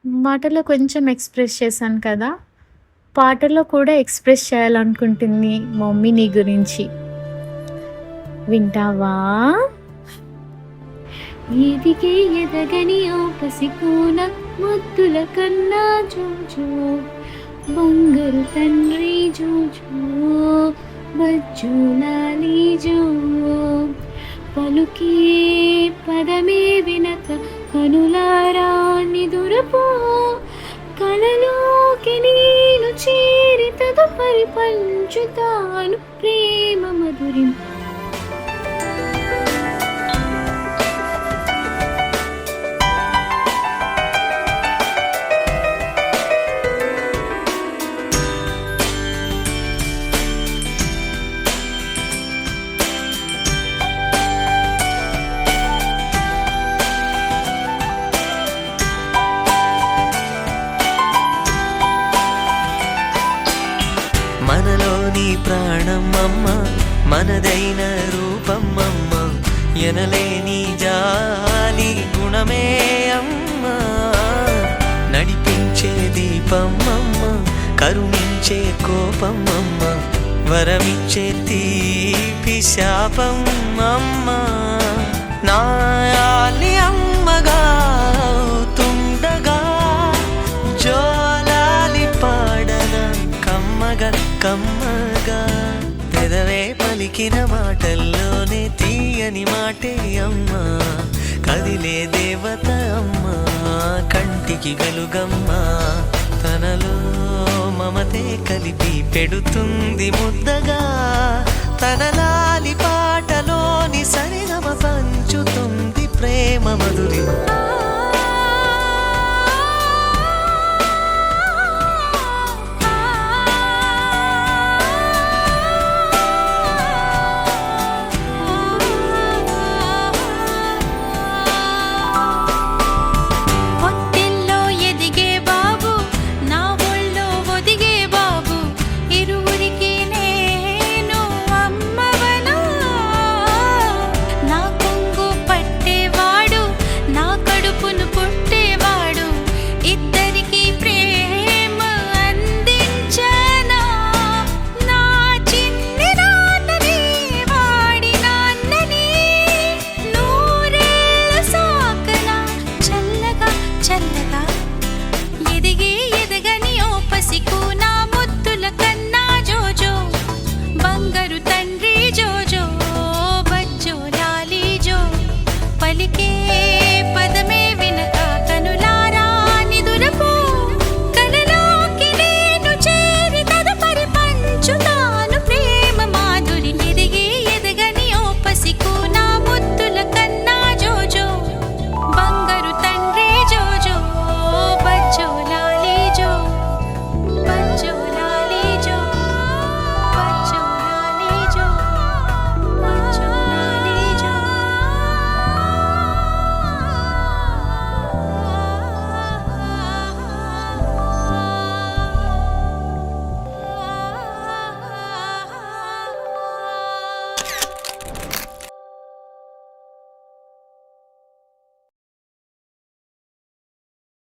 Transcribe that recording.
మాటలో కొంచెం ఎక్స్‌ప్రెస్ చేశాను కదా! పాటలో కూడా ఎక్స్‌ప్రెస్ చేయాలనుకుంటుంది మా మమ్మీ నీ గురించి. వింటావా? ఎదిగే ఎదగని ఓ పసికూన ముద్దుల కన్నా జోజో బంగారు తండ్రి జోజో బజ్జో లాలి జో పలుకే పదమే వినక కనులారా నిదురపో కలలోకి నేను చేరి తదుపరి పంచుతాను ప్రేమ మధురిం. మనలోని ప్రాణమమ్మ మనదైన రూపమమ్మ ఎనలేని జాలి గుణమే అమ్మ నడిపించే దీపమమ్మ కరుణించే కోపమమ్మ వరమిచ్చే తీపి శాపమమ్మ నాయాలి అమ్మగా అవుతుండగా జోలాలి పాడన కమ్మగా కమ్మగా పెదవే పలికిన మాటల్లోనే తీయని మాటే అమ్మ కదిలే దేవత అమ్మ కంటికి వెలుగమ్మ తనలో మమతే కలిపి పెడుతుంది ముద్దగా తన లాలి పాటలోని సరిగమ పంచుతుంది ప్రేమ మధురి.